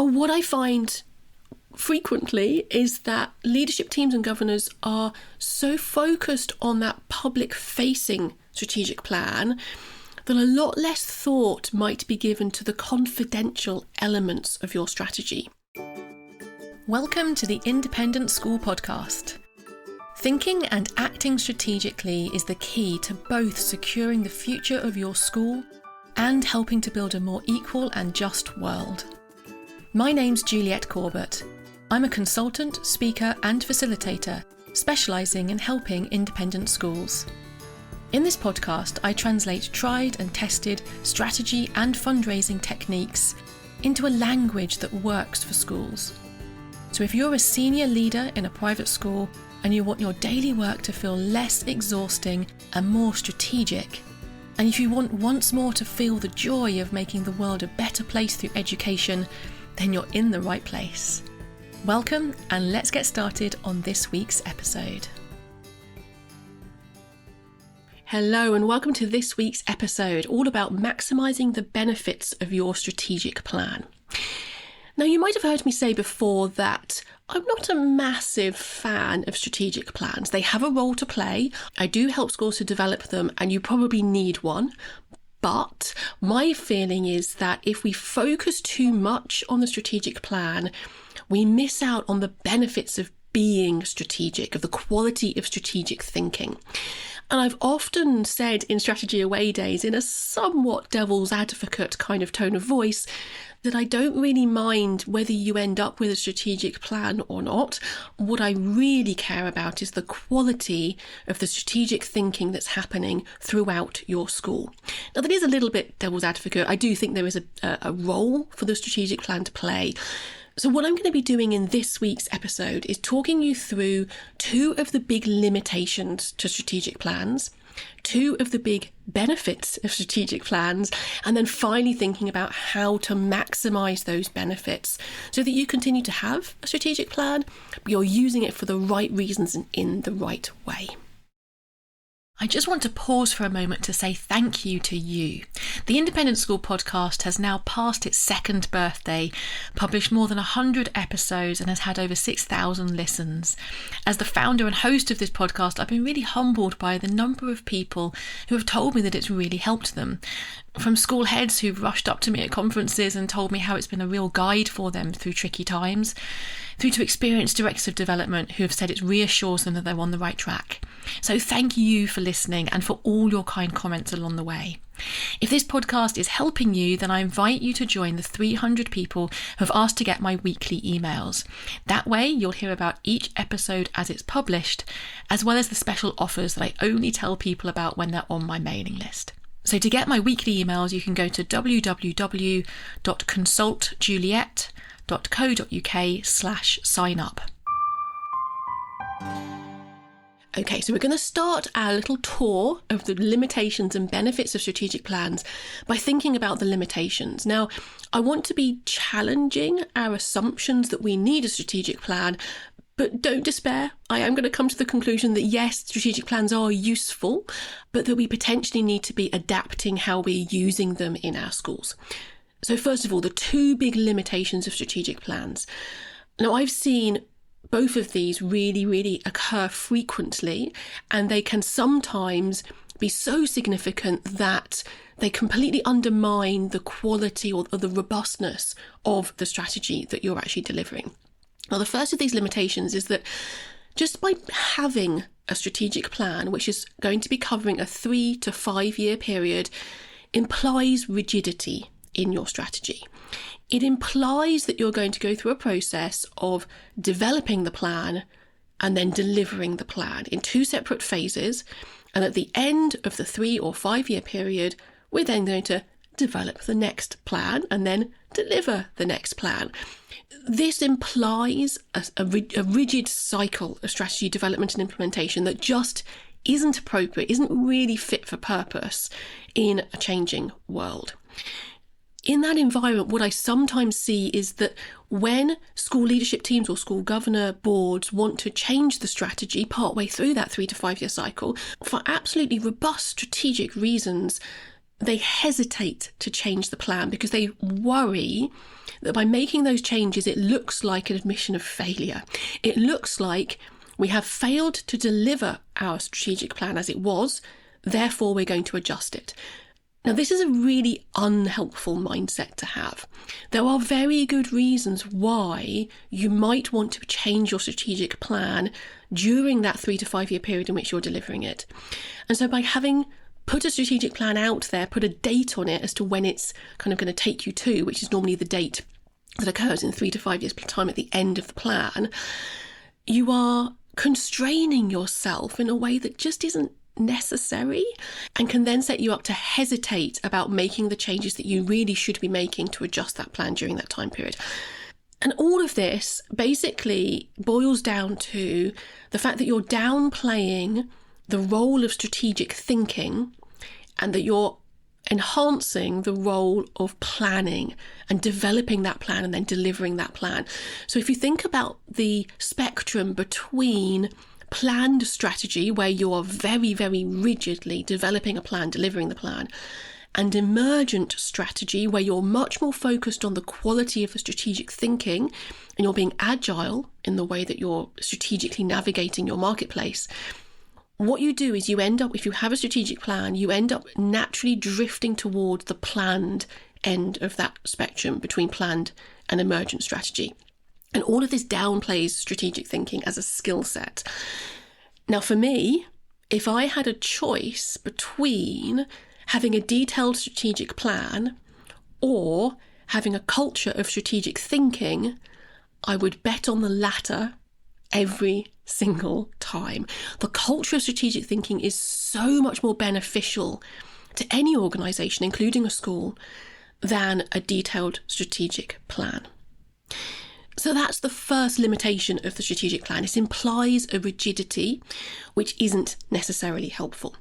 And what I find frequently is that leadership teams and governors are so focused on that public-facing strategic plan that a lot less thought might be given to the confidential elements of your strategy. Welcome to the Independent School Podcast. Thinking and acting strategically is the key to both securing the future of your school and helping to build a more equal and just world. My name's Juliette Corbett. I'm a consultant, speaker and facilitator, specialising in helping independent schools. In this podcast, I translate tried and tested strategy and fundraising techniques into a language that works for schools. So if you're a senior leader in a private school and you want your daily work to feel less exhausting and more strategic, and if you want once more to feel the joy of making the world a better place through education, then you're in the right place. Welcome, and let's get started on this week's episode. Hello and welcome to this week's episode, all about maximising the benefits of your strategic plan. Now, you might have heard me say before that I'm not a massive fan of strategic plans. They have a role to play. I do help schools to develop them, and you probably need one. But my feeling is that if we focus too much on the strategic plan, we miss out on the benefits of being strategic, of the quality of strategic thinking. And I've often said in Strategy Away days, in a somewhat devil's advocate kind of tone of voice, that I don't really mind whether you end up with a strategic plan or not. What I really care about is the quality of the strategic thinking that's happening throughout your school. Now, that is a little bit devil's advocate. I do think there is a role for the strategic plan to play. So what I'm going to be doing in this week's episode is talking you through two of the big limitations to strategic plans, two of the big benefits of strategic plans, and then finally thinking about how to maximise those benefits so that you continue to have a strategic plan, but you're using it for the right reasons and in the right way. I just want to pause for a moment to say thank you to you. The Independent School Podcast has now passed its second birthday, published more than 100 episodes and has had over 6,000 listens. As the founder and host of this podcast, I've been really humbled by the number of people who have told me that it's really helped them. From school heads who've rushed up to me at conferences and told me how it's been a real guide for them through tricky times, through to experienced directors of development who have said it reassures them that they're on the right track. So thank you for listening and for all your kind comments along the way. If this podcast is helping you, then I invite you to join the 300 people who have asked to get my weekly emails. That way you'll hear about each episode as it's published, as well as the special offers that I only tell people about when they're on my mailing list. So to get my weekly emails, you can go to www.consultjuliette.co.uk/sign up. Okay, so we're going to start our little tour of the limitations and benefits of strategic plans by thinking about the limitations. Now, I want to be challenging our assumptions that we need a strategic plan, but don't despair. I am going to come to the conclusion that yes, strategic plans are useful, but that we potentially need to be adapting how we're using them in our schools. So first of all, the two big limitations of strategic plans. Now, I've seen both of these really occur frequently, and they can sometimes be so significant that they completely undermine the quality or the robustness of the strategy that you're actually delivering. Now, the first of these limitations is that just by having a strategic plan, which is going to be covering a 3 to 5 year period, implies rigidity in your strategy. It implies that you're going to go through a process of developing the plan and then delivering the plan in two separate phases. And at the end of the 3 or 5 year period, we're then going to develop the next plan and then deliver the next plan. This implies a rigid cycle of strategy development and implementation that just isn't appropriate, isn't really fit for purpose in a changing world. In that environment, what I sometimes see is that when school leadership teams or school governor boards want to change the strategy partway through that 3 to 5 year cycle, for absolutely robust strategic reasons, they hesitate to change the plan because they worry that by making those changes, it looks like an admission of failure. It looks like we have failed to deliver our strategic plan as it was, therefore we're going to adjust it. Now, this is a really unhelpful mindset to have. There are very good reasons why you might want to change your strategic plan during that 3 to 5 year period in which you're delivering it. And so by having put a strategic plan out there, put a date on it as to when it's kind of going to take you to, which is normally the date that occurs in 3 to 5 years' time at the end of the plan, you are constraining yourself in a way that just isn't necessary and can then set you up to hesitate about making the changes that you really should be making to adjust that plan during that time period. And all of this basically boils down to the fact that you're downplaying the role of strategic thinking and that you're enhancing the role of planning and developing that plan and then delivering that plan. So if you think about the spectrum between planned strategy, where you are very, very rigidly developing a plan, delivering the plan, and emergent strategy, where you're much more focused on the quality of the strategic thinking and you're being agile in the way that you're strategically navigating your marketplace, what you do is you end up, if you have a strategic plan, you end up naturally drifting towards the planned end of that spectrum between planned and emergent strategy. And all of this downplays strategic thinking as a skill set. Now, for me, if I had a choice between having a detailed strategic plan or having a culture of strategic thinking, I would bet on the latter every single time. The culture of strategic thinking is so much more beneficial to any organisation, including a school, than a detailed strategic plan. So that's the first limitation of the strategic plan. It implies a rigidity which isn't necessarily helpful.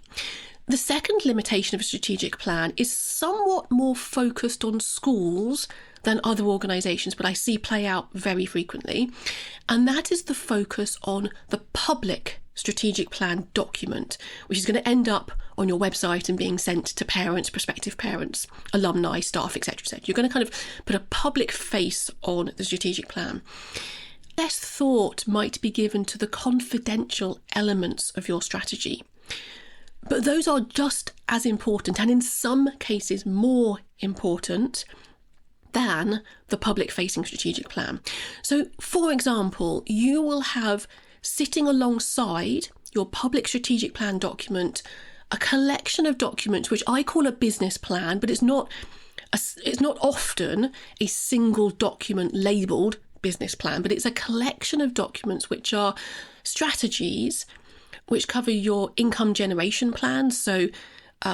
The second limitation of a strategic plan is somewhat more focused on schools than other organisations, but I see play out very frequently. And that is the focus on the public strategic plan document, which is going to end up on your website and being sent to parents, prospective parents, alumni, staff, etc., etc. You're going to kind of put a public face on the strategic plan. Less thought might be given to the confidential elements of your strategy, but those are just as important, and in some cases more important, than the public-facing strategic plan. So, for example, you will have sitting alongside your public strategic plan document a collection of documents which I call a business plan, but it's not often a single document labelled business plan, but it's a collection of documents which are strategies which cover your income generation plans, so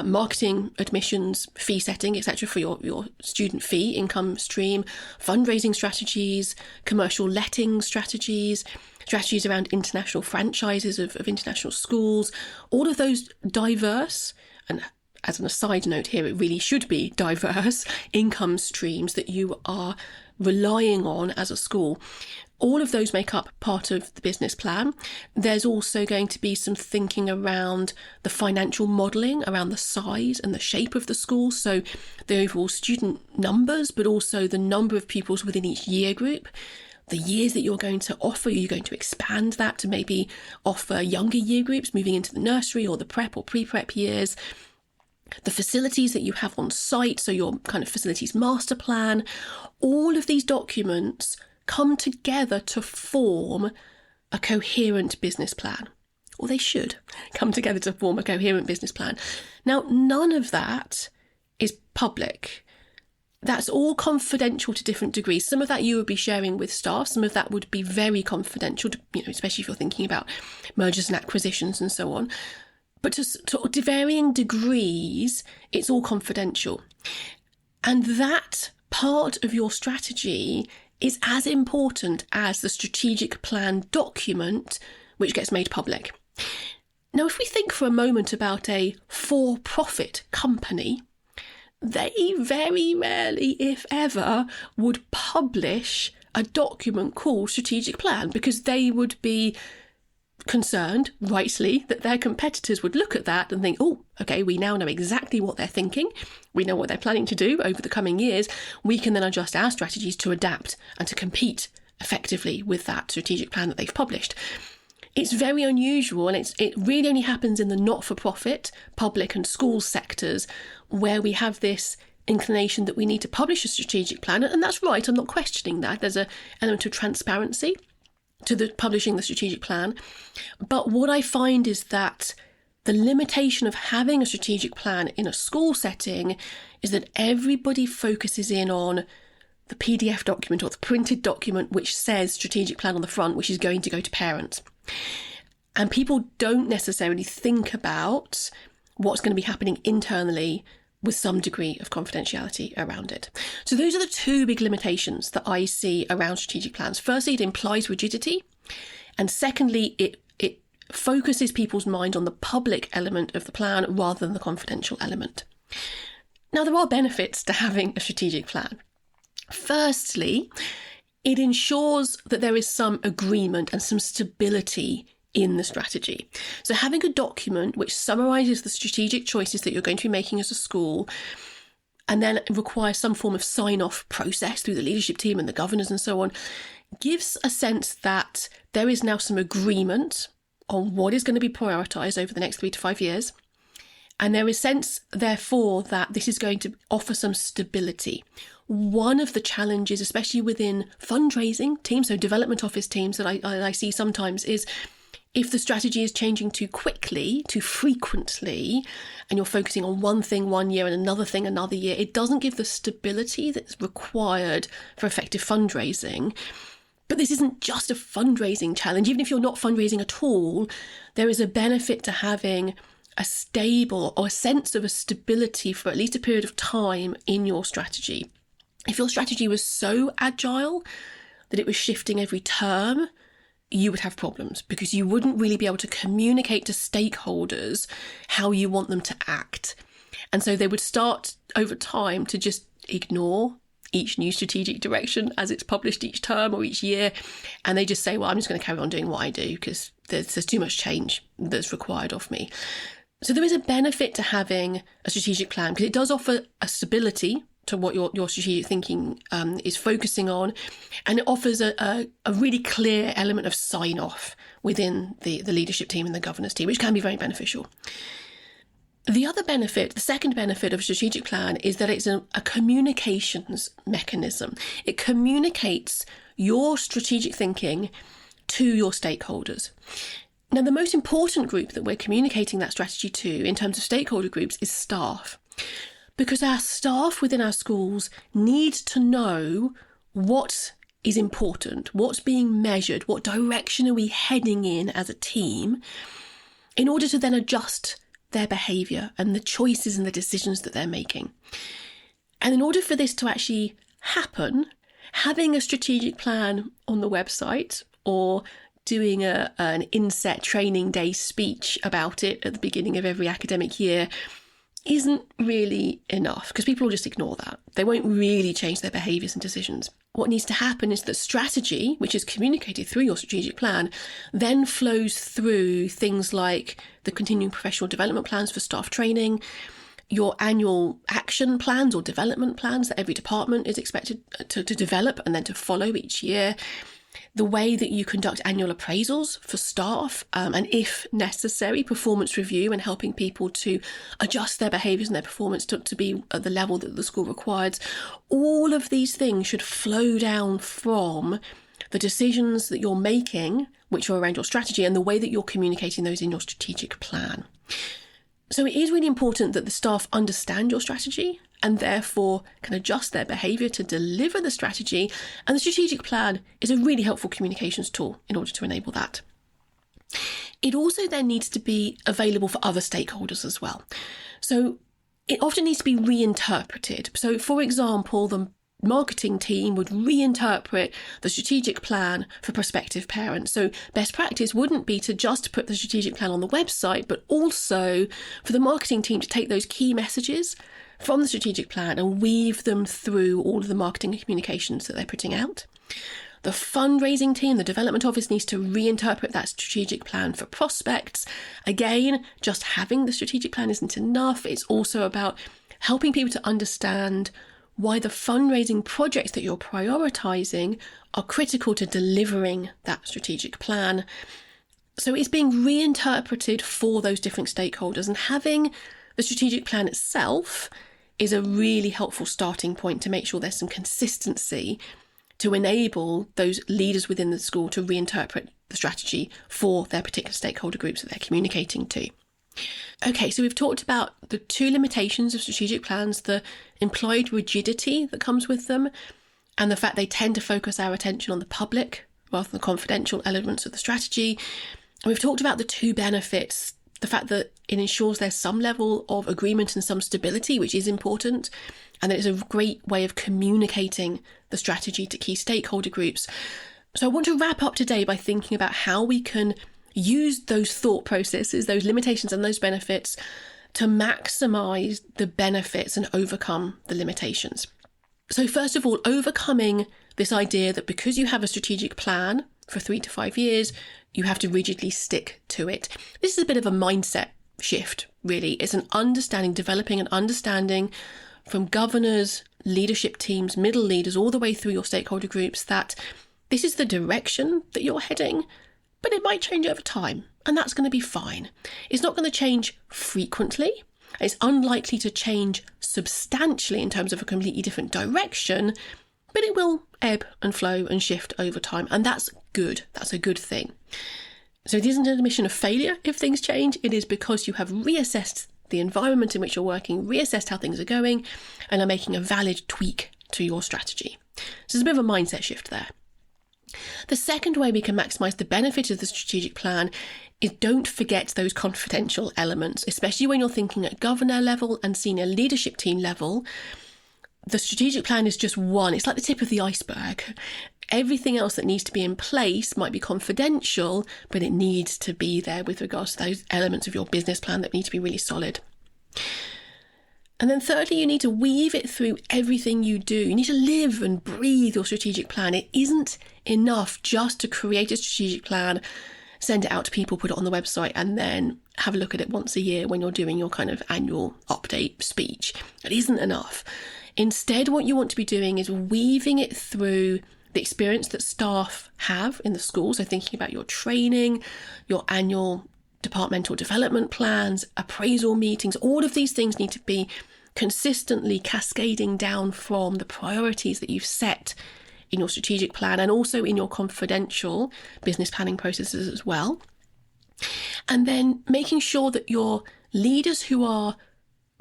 marketing, admissions, fee setting, etc. for your student fee income stream, fundraising strategies, commercial letting strategies, strategies around international franchises of international schools, all of those diverse, and as an aside note here, it really should be diverse income streams that you are relying on as a school. All of those make up part of the business plan. There's also going to be some thinking around the financial modelling, around the size and the shape of the school. So the overall student numbers, but also the number of pupils within each year group. The years that you're going to offer, you're going to expand that to maybe offer younger year groups moving into the nursery or the prep or pre-prep years. The facilities that you have on site, so your kind of facilities master plan. All of these documents come together to form a coherent business plan, or they should come together to form a coherent business plan. Now, none of that is public. That's all confidential to different degrees. Some of that you would be sharing with staff. Some of that would be very confidential, especially if you're thinking about mergers and acquisitions and so on. But to varying degrees, it's all confidential. And that part of your strategy is as important as the strategic plan document which gets made public. Now, if we think for a moment about a for-profit company, they very rarely, if ever, would publish a document called strategic plan, because they would be concerned, rightly, that their competitors would look at that and think, oh, okay, we now know exactly what they're thinking. We know what they're planning to do over the coming years. We can then adjust our strategies to adapt and to compete effectively with that strategic plan that they've published. It's very unusual, and it really only happens in the not-for-profit, public and school sectors, where we have this inclination that we need to publish a strategic plan. And that's right, I'm not questioning that. There's an element of transparency to the publishing the strategic plan. But what I find is that the limitation of having a strategic plan in a school setting is that everybody focuses in on the PDF document or the printed document which says strategic plan on the front, which is going to go to parents. And people don't necessarily think about what's going to be happening internally with some degree of confidentiality around it. So those are the two big limitations that I see around strategic plans. Firstly, it implies rigidity. And secondly, it focuses people's mind on the public element of the plan rather than the confidential element. Now, there are benefits to having a strategic plan. Firstly, it ensures that there is some agreement and some stability in the strategy. So having a document which summarises the strategic choices that you're going to be making as a school, and then requires some form of sign-off process through the leadership team and the governors and so on, gives a sense that there is now some agreement on what is going to be prioritised over the next 3 to 5 years. And there is sense, therefore, that this is going to offer some stability. One of the challenges, especially within fundraising teams, so development office teams that I see sometimes, is if the strategy is changing too quickly, too frequently, and you're focusing on one thing one year and another thing another year, it doesn't give the stability that's required for effective fundraising. But this isn't just a fundraising challenge. Even if you're not fundraising at all, there is a benefit to having a stable or a sense of a stability for at least a period of time in your strategy. If your strategy was so agile that it was shifting every term, you would have problems because you wouldn't really be able to communicate to stakeholders how you want them to act. And so they would start over time to just ignore each new strategic direction as it's published each term or each year. And they just say, well, I'm just going to carry on doing what I do because there's too much change that's required of me. So there is a benefit to having a strategic plan because it does offer a stability to what your strategic thinking is focusing on, and it offers a really clear element of sign-off within the leadership team and the governance team, which can be very beneficial. The other benefit, the second benefit of a strategic plan, is that it's a communications mechanism. It communicates your strategic thinking to your stakeholders. Now, the most important group that we're communicating that strategy to in terms of stakeholder groups is staff. Because our staff within our schools need to know what is important, what's being measured, what direction are we heading in as a team, in order to then adjust their behaviour and the choices and the decisions that they're making. And in order for this to actually happen, having a strategic plan on the website or doing an inset training day speech about it at the beginning of every academic year isn't really enough because people will just ignore that. They won't really change their behaviours and decisions. What needs to happen is that strategy, which is communicated through your strategic plan, then flows through things like the continuing professional development plans for staff training, your annual action plans or development plans that every department is expected to develop and then to follow each year, the way that you conduct annual appraisals for staff, and if necessary, performance review and helping people to adjust their behaviours and their performance to be at the level that the school requires. All of these things should flow down from the decisions that you're making, which are around your strategy, and the way that you're communicating those in your strategic plan. So it is really important that the staff understand your strategy and therefore can adjust their behaviour to deliver the strategy. And the strategic plan is a really helpful communications tool in order to enable that. It also then needs to be available for other stakeholders as well. So it often needs to be reinterpreted. So, for example, the marketing team would reinterpret the strategic plan for prospective parents. So best practice wouldn't be to just put the strategic plan on the website, but also for the marketing team to take those key messages from the strategic plan and weave them through all of the marketing and communications that they're putting out. The fundraising team, the development office, needs to reinterpret that strategic plan for prospects. Again, just having the strategic plan isn't enough. It's also about helping people to understand why the fundraising projects that you're prioritizing are critical to delivering that strategic plan. So it's being reinterpreted for those different stakeholders, and having the strategic plan itself is a really helpful starting point to make sure there's some consistency to enable those leaders within the school to reinterpret the strategy for their particular stakeholder groups that they're communicating to. Okay, so we've talked about the two limitations of strategic plans, the implied rigidity that comes with them, and the fact they tend to focus our attention on the public rather than the confidential elements of the strategy. And we've talked about the two benefits, the fact that it ensures there's some level of agreement and some stability, which is important, and that it's a great way of communicating the strategy to key stakeholder groups. So I want to wrap up today by thinking about how we can use those thought processes, those limitations and those benefits to maximise the benefits and overcome the limitations. So first of all, overcoming this idea that because you have a strategic plan for 3 to 5 years, you have to rigidly stick to it. This is a bit of a mindset shift, really. It's an understanding, developing an understanding from governors, leadership teams, middle leaders, all the way through your stakeholder groups, that this is the direction that you're heading, but it might change over time, and that's going to be fine. It's not going to change frequently. It's unlikely to change substantially in terms of a completely different direction, but it will ebb and flow and shift over time, and that's good. That's a good thing. So it isn't an admission of failure if things change. It is because you have reassessed the environment in which you're working, reassessed how things are going, and are making a valid tweak to your strategy. So there's a bit of a mindset shift there. The second way we can maximise the benefit of the strategic plan is don't forget those confidential elements, especially when you're thinking at governor level and senior leadership team level. The strategic plan is just one. It's like the tip of the iceberg. Everything else that needs to be in place might be confidential, but it needs to be there with regards to those elements of your business plan that need to be really solid. And then thirdly, you need to weave it through everything you do. You need to live and breathe your strategic plan. It isn't enough just to create a strategic plan, send it out to people, put it on the website, and then have a look at it once a year when you're doing your kind of annual update speech. It isn't enough. Instead, what you want to be doing is weaving it through the experience that staff have in the school. So thinking about your training, your annual departmental development plans, appraisal meetings, all of these things need to be consistently cascading down from the priorities that you've set in your strategic plan and also in your confidential business planning processes as well. And then making sure that your leaders who are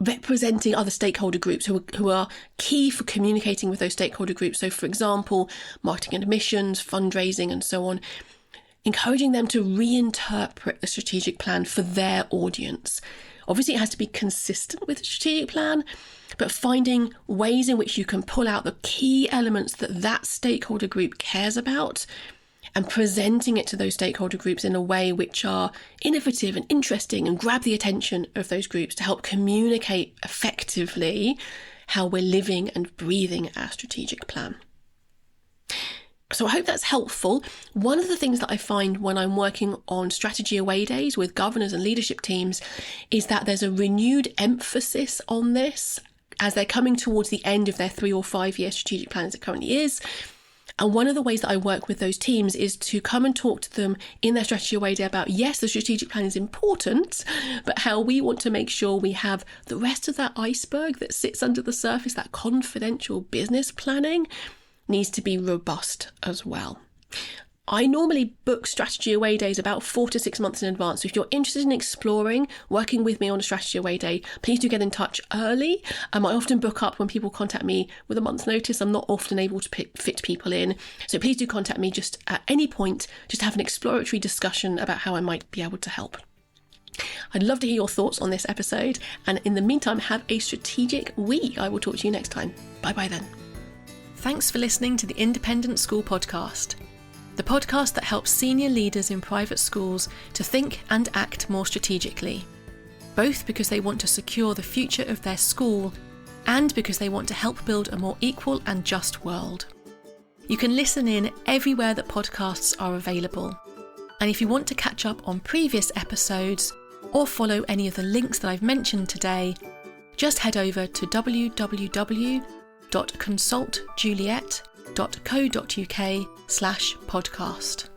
representing other stakeholder groups who are key for communicating with those stakeholder groups. So, for example, marketing and admissions, fundraising, and so on, encouraging them to reinterpret the strategic plan for their audience. Obviously, it has to be consistent with the strategic plan, but finding ways in which you can pull out the key elements that that stakeholder group cares about and presenting it to those stakeholder groups in a way which are innovative and interesting and grab the attention of those groups to help communicate effectively how we're living and breathing our strategic plan. So I hope that's helpful. One of the things that I find when I'm working on strategy away days with governors and leadership teams is that there's a renewed emphasis on this as they're coming towards the end of their 3 or 5 year strategic plan as it currently is. And one of the ways that I work with those teams is to come and talk to them in their strategy away day about, yes, the strategic plan is important, but how we want to make sure we have the rest of that iceberg that sits under the surface, that confidential business planning, needs to be robust as well. I normally book strategy away days about 4 to 6 months in advance. So if you're interested in exploring working with me on a strategy away day, please do get in touch early. I often book up when people contact me with a month's notice. I'm not often able to fit people in. So please do contact me just at any point, just have an exploratory discussion about how I might be able to help. I'd love to hear your thoughts on this episode. And in the meantime, have a strategic week. I will talk to you next time. Bye-bye then. Thanks for listening to the Independent School Podcast, the podcast that helps senior leaders in private schools to think and act more strategically, both because they want to secure the future of their school and because they want to help build a more equal and just world. You can listen in everywhere that podcasts are available. And if you want to catch up on previous episodes or follow any of the links that I've mentioned today, just head over to www.consultjuliet.co.uk/podcast.